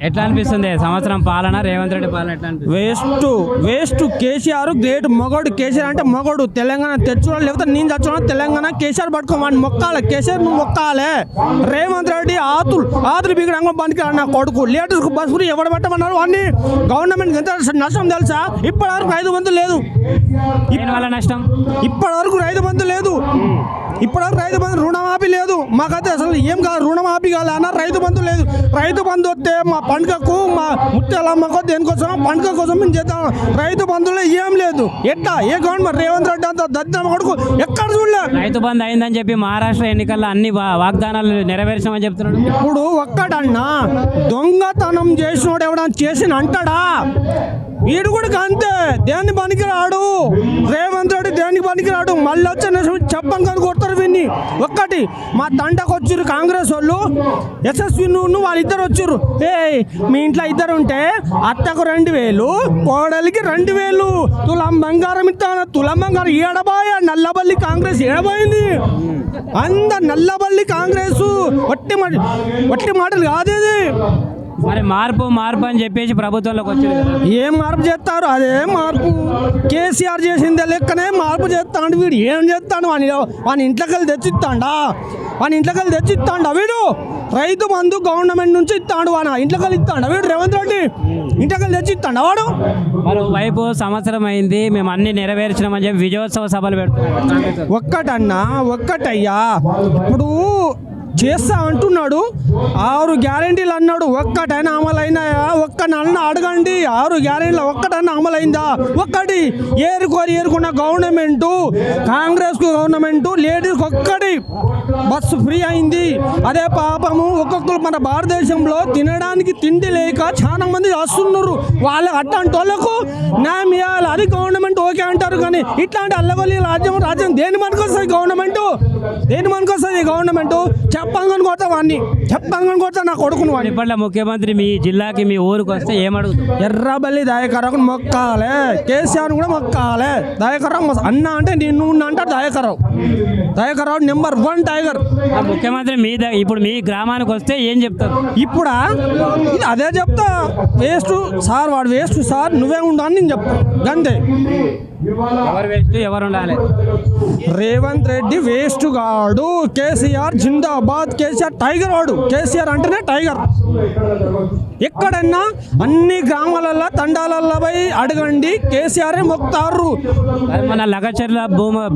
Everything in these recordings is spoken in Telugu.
ఎట్లా అనిపిస్తుంది సంవత్సరం పాలన రేవంత్ రెడ్డి పాలన ఎట్లా అనిపిస్తుంది? వేస్ట్ కేసీఆర్ గ్రేట్ మగోడు. కేసీఆర్ అంటే మగోడు. తెలంగాణ తెచ్చుకోవాలి, లేకపోతే నేను తెచ్చుకోవాలి. తెలంగాణ కేసీఆర్ పట్టుకోమని మొక్కాలి. కేసీఆర్ నువ్వు మొక్కాలే. రేవంత్ రెడ్డి ఆతులు బిగడంగా పనికిరాడు నా కొడుకు. లేటెస్ట్ బస్ ఫ్రీ ఎవరు పెట్టమన్నారు వాడిని. గవర్నమెంట్ ఎంత నష్టం తెలుసా? ఇప్పటివరకు 500 లేదు. దీనివల్ల నష్టం ఇప్పటివరకు 500 లేదు. ఇప్పటివరకు రైతు బంధు రుణమాఫీ లేదు. మాకైతే అసలు ఏం కాదు, రుణమాఫీ కాదన్న. రైతు బంధు లేదు. రైతు బంధు వస్తే మా పండుగకు మా ముత్యాలమ్మకో దేనికోసం పండుగ కోసం మేము చేద్దాం. రైతు బంధువులో ఏం లేదు. ఎట్లా ఏ గవర్నమెంట్ రేవంత్ రెడ్డి అంత దద్దమ్మ కొడుకు ఎక్కడ చూడలే. రైతు బంధు అయిందని చెప్పి మహారాష్ట్ర ఎన్నికల్లో అన్ని వాగ్దానాలు నెరవేర్చామని చెప్తున్నాడు. ఇప్పుడు ఒక్కడన్నా దొంగతనం చేసినోడు ఎవడన్నా చేసిన అంటాడా? వీడు కూడా అంతే. దేన్ని పనికిరాడు. రేవంత్ రెడ్డి దేనికి పనికిరాడు. మళ్ళీ వచ్చిన చెప్పని కానీ కొడతారు వీడిని. ఒక్కటి మా తండకు వచ్చారు కాంగ్రెస్ వాళ్ళు, యశస్వి నువ్వు వాళ్ళిద్దరు వచ్చారు. మీ ఇంట్లో ఇద్దరు ఉంటే అత్తకు 2000, కోడలికి 2000. తులం బంగారం ఇస్తాను. తులం బంగారం ఏడబాయ. నల్లబల్లి కాంగ్రెస్ ఏడబోయింది. నల్లబల్లి కాంగ్రెస్ వట్టి మాటలు కాదేది. మరి మార్పు అని చెప్పేసి ప్రభుత్వంలోకి వచ్చారు కదా. ఏం మార్పు చేస్తారు? అదే మార్పు. కేసీఆర్ చేసిందే లెక్కనే మార్పు చేస్తాడు. వీడు ఏం చేస్తాడు? వాని ఇంట్లోకి తెచ్చిస్తాడా వీడు? రైతు బంధు గవర్నమెంట్ నుంచి ఇస్తాడు. వాన ఇంట్లోకి ఇస్తాడా వీడు? రేవంత్ రెడ్డి ఇంట్లోకి తెచ్చిస్తాడా వాడు? మరోవైపు సంవత్సరం అయింది, మేము అన్ని నెరవేర్చినామని చెప్పి విజయోత్సవ సభలు పెడుతున్నాం. ఒక్కటయ్యా ఇప్పుడు చేస్తా అంటున్నాడు. 6 గ్యారెంటీలు అన్నాడు. ఒక్కటైనా అమలైనాయా? నన్ను అడగండి. 6 గ్యారెంటీలు ఒక్కటైనా అమలైందా? ఒక్కటి ఏరుకున్న గవర్నమెంటు, కాంగ్రెస్ గవర్నమెంటు లేడీస్ ఒక్కటి బస్సు ఫ్రీ అయింది. అదే పాపము ఒక్కొక్కరు మన భారతదేశంలో తినడానికి తిండి లేక చాలా మంది వస్తున్నారు. వాళ్ళ అట్లాంటి వాళ్ళకు న్యాయం ఇవ్వాలి. అది గవర్నమెంట్ ఓకే అంటారు. కానీ ఇట్లాంటి అల్లవల్లి రాజ్యం దేని మనకు వస్తుంది? గవర్నమెంట్ చెప్పంగా కొడతా నా కొడుకును. ఇప్పట్లో ముఖ్యమంత్రి మీ జిల్లాకి మీ ఊరికి వస్తే ఏమడుగుతాం? ఎర్రబల్లి దయాకరావుకు మొక్కాలే. కేసీఆర్ కూడా మొక్కాలే. దయాకరావు అన్న అంటే నిన్ను అంటారు. Dayakar Rao number 1 tiger. ముఖ్యమంత్రి ఇప్పుడు మీ గ్రామానికి వస్తే ఏం చెప్తారు? ఇప్పుడా అదే చెప్తా. వేస్ట్ సార్, వాడు వేస్ట్ సార్, నువ్వే ఉండు అని నేను చెప్తా. గంతే. ఎవరు వేస్ట్ ఎవరు ఉండాలి? రేవంత్ రెడ్డి వేస్ట్ గాడు. కేసీఆర్ జిందాబాద్. కేసీఆర్ టైగర్ వాడు. కేసీఆర్ అంటేనే టైగర్. ఎక్కడన్నా అన్ని గ్రామాలలో తండాలలో పోయి అడగండి, కేసీఆర్ మొక్తారు. మన లగచర్ల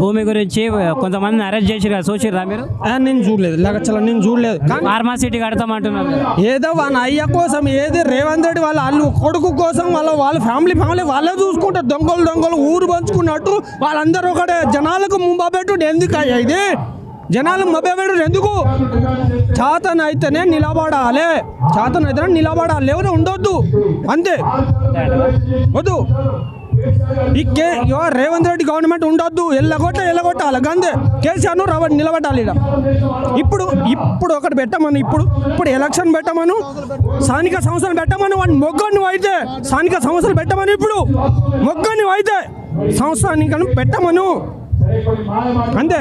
భూమి గురించి కొంతమంది అరెస్ట్ చేసి చూసిరా మీరు? నేను చూడలేదు. లగచర్ల నేను చూడలేదు. ఫార్మాసిటీ కడతామంటున్నారు. ఏదో వాళ్ళ అయ్య కోసం, ఏది రేవంత్ రెడ్డి వాళ్ళ కొడుకు కోసం వాళ్ళ ఫ్యామిలీ వాళ్ళే చూసుకుంటారు. దొంగలు ఊరు పంచుకున్నట్టు వాళ్ళందరూ ఒకటే. జనాలకు ముంబెట్టుడు ఎందుకు అయ్యా ఇది? జనాలు మభ్యపెట్టుడు ఎందుకు? చేతనైతేనే నిలబడాలి. ఎవరు ఉండొద్దు. అంతే. వద్దు. రేవంత్ రెడ్డి గవర్నమెంట్ ఉండొద్దు. ఎల్లగొట్టాలి. గందే. కేసీఆర్ను నిలబడాలి. ఇప్పుడు ఒకటి పెట్టమను. ఇప్పుడు ఎలక్షన్ పెట్టమను. స్థానిక సంస్థలు పెట్టమను. వాడిని మొగ్గని అయితే స్థానిక సంస్థలు పెట్టమను. ఇప్పుడు మొగ్గని అయితే సంస్థానికను పెట్టమను. అంతే.